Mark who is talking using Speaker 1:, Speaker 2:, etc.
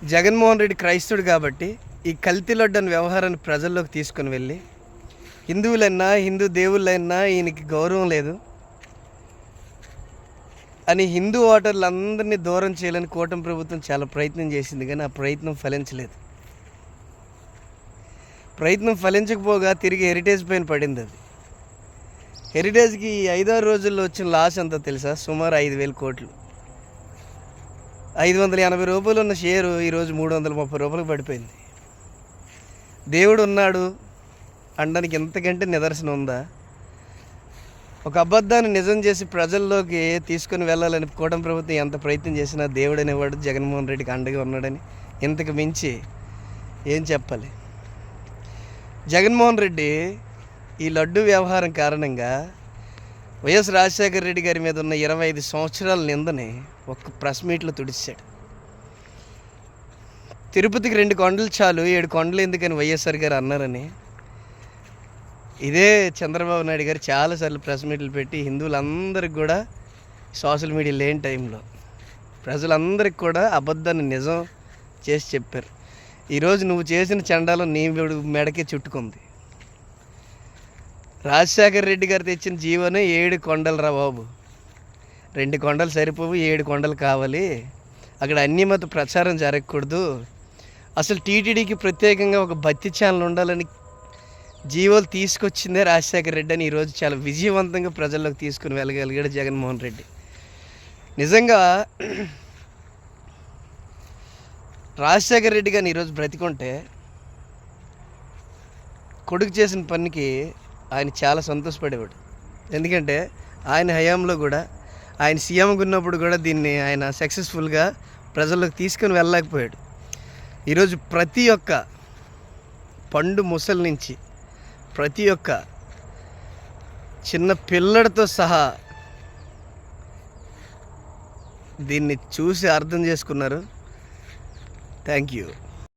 Speaker 1: జగన్మోహన్ రెడ్డి క్రైస్తవుడు కాబట్టి ఈ కల్తీ లడ్డు అనే వ్యవహారాన్ని ప్రజల్లోకి తీసుకుని వెళ్ళి హిందువులైనా హిందూ దేవుళ్ళైనా ఈయనకి గౌరవం లేదు అని హిందూ ఓటర్లందరినీ దూరం చేయాలని కూటమి ప్రభుత్వం చాలా ప్రయత్నం చేసింది, కానీ ఆ ప్రయత్నం ఫలించలేదు. ప్రయత్నం ఫలించకపోగా తిరిగి హెరిటేజ్ పైన పడింది. అది హెరిటేజ్కి 5-6 రోజుల్లో వచ్చిన లాస్ ఎంతో తెలుసా? సుమారు 5,000 కోట్లు. 580 రూపాయలు ఉన్న షేరు ఈరోజు 330 రూపాయలకు పడిపోయింది. దేవుడు ఉన్నాడు అనడానికి ఎంతకంటే నిదర్శనం ఉందా? ఒక అబద్ధాన్ని నిజం చేసి ప్రజల్లోకి తీసుకుని వెళ్ళాలని కూటమి ప్రభుత్వం ఎంత ప్రయత్నం చేసినా దేవుడు అనేవాడు జగన్మోహన్ రెడ్డికి అండగా ఉన్నాడని ఇంతకు మించి ఏం చెప్పాలి? జగన్మోహన్ రెడ్డి ఈ లడ్డు వ్యవహారం కారణంగా వైఎస్ రాజశేఖర రెడ్డి గారి మీద ఉన్న 25 సంవత్సరాల నిందని ఒక్క ప్రెస్ మీట్లో తుడిచాడు. తిరుపతికి 2 కొండలు చాలు, 7 కొండలు ఎందుకని వైఎస్ఆర్ గారు అన్నారని ఇదే చంద్రబాబు నాయుడు గారు చాలాసార్లు ప్రెస్ మీట్లు పెట్టి హిందువులందరికీ కూడా సోషల్ మీడియా లేని టైంలో ప్రజలందరికీ కూడా అబద్ధాన్ని నిజం చేసి చెప్పారు. ఈరోజు నువ్వు చేసిన చండాలం నీ మెడకే చుట్టుకుంది. రాజశేఖర రెడ్డి గారు తెచ్చిన జీవనే 7 కొండలు రా బాబు. 2 కొండలు సరిపోవు, 7 కొండలు కావాలి. అక్కడ అన్యమత ప్రచారం జరగకూడదు. అసలు టీటీడీకి ప్రత్యేకంగా ఒక భక్తి ఛానల్ ఉండాలని జీవోలు తీసుకొచ్చిందే రాజశేఖర రెడ్డి అని ఈరోజు చాలా విజయవంతంగా ప్రజల్లోకి తీసుకుని వెళ్ళగలిగాడు జగన్మోహన్ రెడ్డి. నిజంగా రాజశేఖర రెడ్డి గారిని ఈరోజు బ్రతికుంటే కొడుకు చేసిన పనికి ఆయన చాలా సంతోషపడేవాడు. ఎందుకంటే ఆయన హయాంలో కూడా ఆయన సీఎంగా ఉన్నప్పుడు కూడా దీన్ని ఆయన సక్సెస్ఫుల్గా ప్రజల్లోకి తీసుకొని వెళ్ళలేకపోయాడు. ఈరోజు ప్రతి ఒక్క పండు ముసలి నుంచి ప్రతి ఒక్క చిన్న పిల్లడితో సహా దీన్ని చూసి అర్థం చేసుకున్నారు. Thank you.